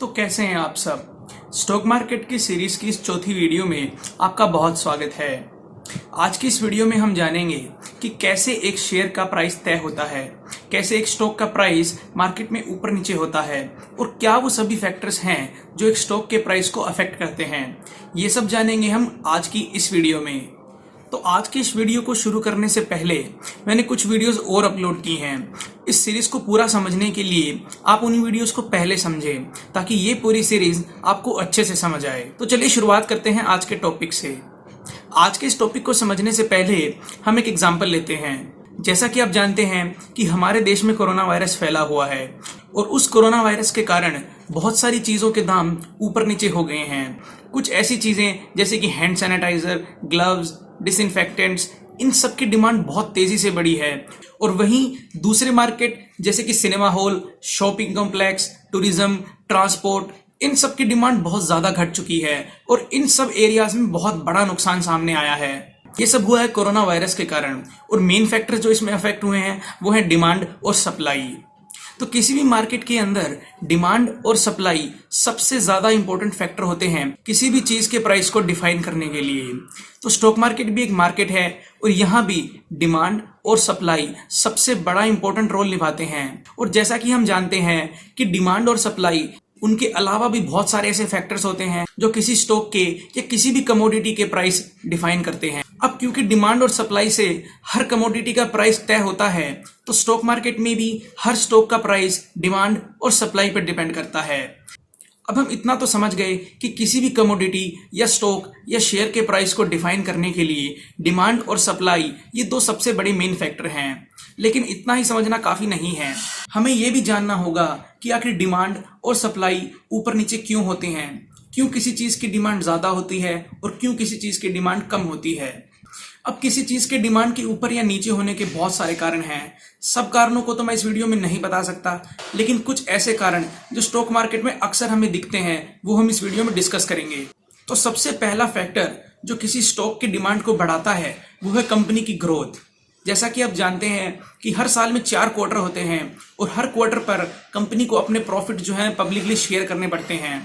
तो कैसे हैं आप सब। स्टॉक मार्केट की सीरीज की इस चौथी वीडियो में आपका बहुत स्वागत है। आज की इस वीडियो में हम जानेंगे कि कैसे एक शेयर का प्राइस तय होता है, कैसे एक स्टॉक का प्राइस मार्केट में ऊपर नीचे होता है और क्या वो सभी फैक्टर्स हैं जो एक स्टॉक के प्राइस को अफेक्ट करते हैं। ये सब जानेंगे हम आज की इस वीडियो में। तो आज की इस वीडियो को शुरू करने से पहले मैंने कुछ वीडियोस और अपलोड की हैं। इस सीरीज को पूरा समझने के लिए आप उन वीडियोस को पहले समझें ताकि ये पूरी सीरीज आपको अच्छे से समझ आए। तो चलिए शुरुआत करते हैं आज के टॉपिक से। आज के इस टॉपिक को समझने से पहले हम एक एग्जाम्पल लेते हैं। जैसा कि आप जानते हैं कि हमारे देश में कोरोना वायरस फैला हुआ है और उस कोरोना वायरस के कारण बहुत सारी चीज़ों के दाम ऊपर नीचे हो गए हैं। कुछ ऐसी चीज़ें जैसे कि हैंड सैनिटाइजर, ग्लव्स, डिसइंफेक्टेंट्स, इन सब की डिमांड बहुत तेज़ी से बढ़ी है। और वहीं दूसरे मार्केट जैसे कि cinema hall, shopping complex, tourism, transport, इन सब की डिमांड बहुत ज़्यादा घट चुकी है और इन सब एरियाज में बहुत बड़ा नुकसान सामने आया है। ये सब हुआ है कोरोना वायरस के कारण। और मेन फैक्टर जो इसमें अफेक्ट हुए हैं वो है डिमांड और सप्लाई। तो किसी भी मार्केट के अंदर डिमांड और सप्लाई सबसे ज़्यादा इंपॉर्टेंट फैक्टर होते हैं किसी भी चीज़ के प्राइस को डिफाइन करने के लिए। तो स्टॉक मार्केट भी एक मार्केट है और यहाँ भी डिमांड और सप्लाई सबसे बड़ा इंपॉर्टेंट रोल निभाते हैं। और जैसा कि हम जानते हैं कि डिमांड और सप्लाई उनके अलावा भी बहुत सारे ऐसे फैक्टर्स होते हैं जो किसी स्टॉक के या किसी भी कमोडिटी के प्राइस डिफाइन करते हैं। अब क्योंकि डिमांड और सप्लाई से हर कमोडिटी का प्राइस तय होता है तो स्टॉक मार्केट में भी हर स्टॉक का प्राइस डिमांड और सप्लाई पर डिपेंड करता है। अब हम इतना तो समझ गए कि किसी भी कमोडिटी या स्टॉक या शेयर के प्राइस को डिफाइन करने के लिए डिमांड और सप्लाई ये दो सबसे बड़े मेन फैक्टर हैं। लेकिन इतना ही समझना काफ़ी नहीं है, हमें ये भी जानना होगा कि आखिर डिमांड और सप्लाई ऊपर नीचे क्यों होते हैं, क्यों किसी चीज़ की डिमांड ज़्यादा होती है और क्यों किसी चीज़ की डिमांड कम होती है। अब किसी चीज़ के डिमांड के ऊपर या नीचे होने के बहुत सारे कारण हैं। सब कारणों को तो मैं इस वीडियो में नहीं बता सकता, लेकिन कुछ ऐसे कारण जो स्टॉक मार्केट में अक्सर हमें दिखते हैं वो हम इस वीडियो में डिस्कस करेंगे। तो सबसे पहला फैक्टर जो किसी स्टॉक की डिमांड को बढ़ाता है वो है कंपनी की ग्रोथ। जैसा कि आप जानते हैं कि हर साल में 4 क्वार्टर होते हैं और हर क्वार्टर पर कंपनी को अपने प्रॉफिट जो है पब्लिकली शेयर करने पड़ते हैं।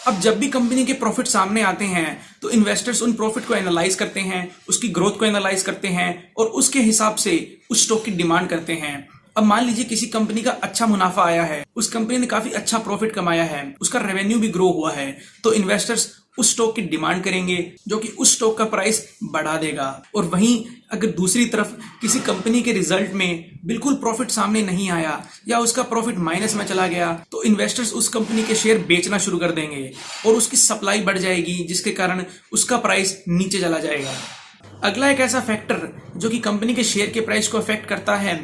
अब जब भी कंपनी के प्रॉफिट सामने आते हैं तो इन्वेस्टर्स उन प्रॉफिट को एनालाइज करते हैं, उसकी ग्रोथ को एनालाइज करते हैं और उसके हिसाब से उस स्टॉक की डिमांड करते हैं। अब मान लीजिए किसी कंपनी का अच्छा मुनाफा आया है, उस कंपनी ने काफी अच्छा प्रॉफिट कमाया है, उसका रेवेन्यू भी ग्रो हुआ है, तो इन्वेस्टर्स उस स्टॉक की डिमांड करेंगे जो कि उस स्टॉक का प्राइस बढ़ा देगा। और वहीं अगर दूसरी तरफ किसी कंपनी के रिजल्ट में बिल्कुल प्रॉफिट सामने नहीं आया या उसका प्रॉफिट माइनस में चला गया तो इन्वेस्टर्स उस कंपनी के शेयर बेचना शुरू कर देंगे और उसकी सप्लाई बढ़ जाएगी जिसके कारण उसका प्राइस नीचे चला जाएगा। अगला एक ऐसा फैक्टर जो कि कंपनी के शेयर के प्राइस को अफेक्ट करता है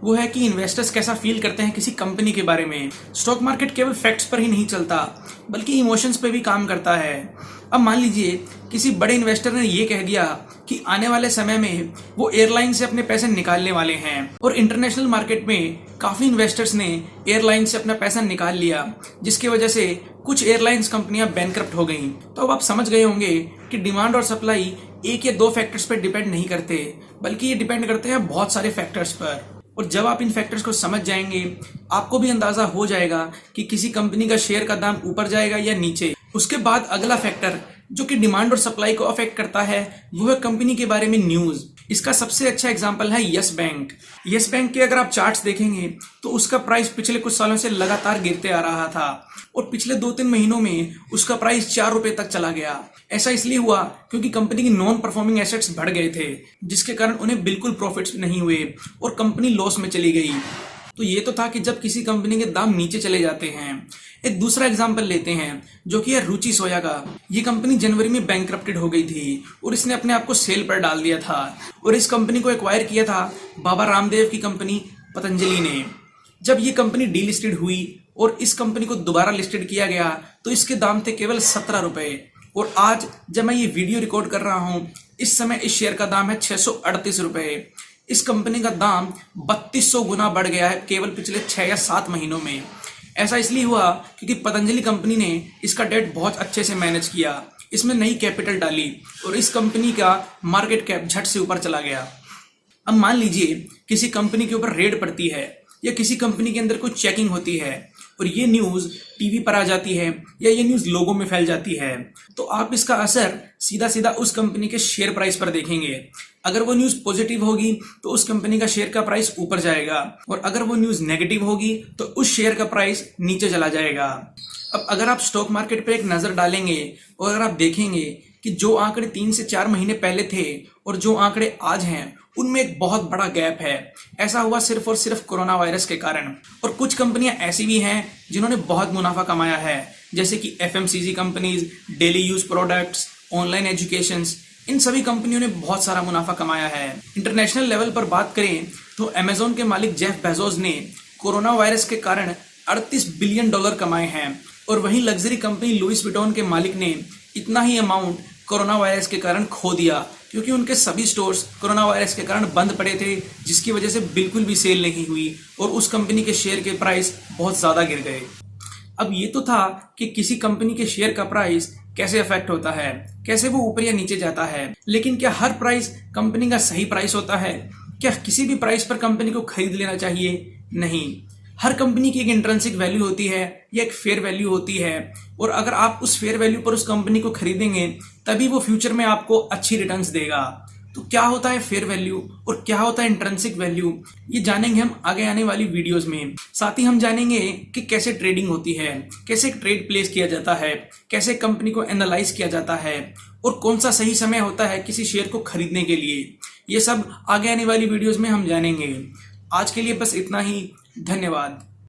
वो है कि इन्वेस्टर्स कैसा फील करते हैं किसी कंपनी के बारे में। स्टॉक मार्केट केवल फैक्ट्स पर ही नहीं चलता बल्कि इमोशंस पे भी काम करता है। अब मान लीजिए किसी बड़े इन्वेस्टर ने ये कह दिया कि आने वाले समय में वो एयरलाइन से अपने पैसे निकालने वाले हैं और इंटरनेशनल मार्केट में काफ़ी इन्वेस्टर्स ने एयरलाइन से अपना पैसा निकाल लिया जिसकी वजह से कुछ एयरलाइंस कंपनियां बैंकक्रप्ट हो गईं। तो अब आप समझ गए होंगे कि डिमांड और सप्लाई एक या दो फैक्टर्स पर डिपेंड नहीं करते बल्कि ये डिपेंड करते हैं बहुत सारे फैक्टर्स पर। और जब आप इन फैक्टर्स को समझ जाएंगे आपको भी अंदाजा हो जाएगा कि किसी कंपनी का शेयर का दाम ऊपर जाएगा या नीचे। उसके बाद अगला फैक्टर जो कि डिमांड और सप्लाई को अफेक्ट करता है वो है कंपनी के बारे में न्यूज़। इसका सबसे अच्छा एग्जांपल है यस बैंक। यस बैंक के अगर आप चार्ट्स देखेंगे तो उसका प्राइस पिछले कुछ सालों से लगातार गिरते आ रहा था और पिछले 2-3 महीनों में उसका प्राइस 4 रुपए तक चला गया। ऐसा इसलिए हुआ क्योंकि कंपनी की नॉन परफॉर्मिंग एसेट्स बढ़ गए थे जिसके कारण उन्हें बिल्कुल प्रॉफिट्स नहीं हुए और कंपनी लॉस में चली गई। तो ये तो था कि जब किसी कंपनी के दाम नीचे चले जाते हैं। एक दूसरा एग्जांपल लेते हैं जो कि है रुचि सोया का। ये कंपनी जनवरी में बैंकक्रप्टेड हो गई थी और इसने अपने आप को सेल पर डाल दिया था और इस कंपनी को एक्वायर किया था बाबा रामदेव की कंपनी पतंजलि ने। जब ये कंपनी डीलिस्टेड हुई और इस कंपनी को दोबारा लिस्टेड किया गया तो इसके दाम थे केवल 17 रुपए और आज जब मैं ये वीडियो रिकॉर्ड कर रहा हूँ इस समय इस शेयर का दाम है 638 रुपए। इस कंपनी का दाम 3200 गुना बढ़ गया है केवल पिछले 6 या 7 महीनों में। ऐसा इसलिए हुआ क्योंकि पतंजलि कंपनी ने इसका डेट बहुत अच्छे से मैनेज किया, इसमें नई कैपिटल डाली और इस कंपनी का मार्केट कैप झट से ऊपर चला गया। अब मान लीजिए किसी कंपनी के ऊपर रेड पड़ती है या किसी कंपनी के अंदर कोई चेकिंग होती है और ये न्यूज़ टीवी पर आ जाती है या ये न्यूज़ लोगों में फैल जाती है, तो आप इसका असर सीधा सीधा उस कंपनी के शेयर प्राइस पर देखेंगे। अगर वो न्यूज़ पॉजिटिव होगी तो उस कंपनी का शेयर का प्राइस ऊपर जाएगा, और अगर वो न्यूज़ नेगेटिव होगी तो उस शेयर का प्राइस नीचे चला जाएगा। अब अगर आप स्टॉक मार्केट पर एक नज़र डालेंगे और अगर आप देखेंगे कि जो आंकड़े 3 से 4 महीने पहले थे और जो आंकड़े आज हैं, उनमें एक बहुत बड़ा गैप है। ऐसा हुआ सिर्फ और सिर्फ कोरोना वायरस के कारण। और कुछ कंपनियां ऐसी भी हैं जिन्होंने बहुत मुनाफा कमाया है, जैसे कि FMCG companies, daily use products, online educations. इन सभी कंपनियों ने बहुत सारा मुनाफा कमाया है। इंटरनेशनल लेवल पर बात करें तो अमेजोन के मालिक जेफ बेजोस ने कोरोना वायरस के कारण $38 बिलियन कमाए हैं, और वहीं लग्जरी कंपनी लुइस विटॉन के मालिक ने इतना ही अमाउंट कोरोना वायरस के कारण खो दिया, क्योंकि उनके सभी स्टोर्स कोरोना वायरस के कारण बंद पड़े थे, जिसकी वजह से बिल्कुल भी सेल नहीं हुई और उस कंपनी के शेयर के प्राइस बहुत ज़्यादा गिर गए। अब ये तो था कि किसी कंपनी के शेयर का प्राइस कैसे अफेक्ट होता है, कैसे वो ऊपर या नीचे जाता है, लेकिन क्या हर प्राइस कंपनी का सही प्राइस होता है? क्या किसी भी प्राइस पर कंपनी को खरीद लेना चाहिए? नहीं। हर कंपनी की एक इंट्रिंसिक वैल्यू होती है या एक फेयर वैल्यू होती है, और अगर आप उस फेयर वैल्यू पर उस कंपनी को खरीदेंगे तभी वो फ्यूचर में आपको अच्छी रिटर्न्स देगा। तो क्या होता है फेयर वैल्यू और क्या होता है इंट्रिंसिक वैल्यू, ये जानेंगे हम आगे आने वाली वीडियोस में। साथ ही हम जानेंगे कि कैसे ट्रेडिंग होती है, कैसे एक ट्रेड प्लेस किया जाता है, कैसे कंपनी को एनालाइज किया जाता है, और कौन सा सही समय होता है किसी शेयर को खरीदने के लिए। ये सब आगे आने वाली वीडियोस में हम जानेंगे। आज के लिए बस इतना ही। धन्यवाद।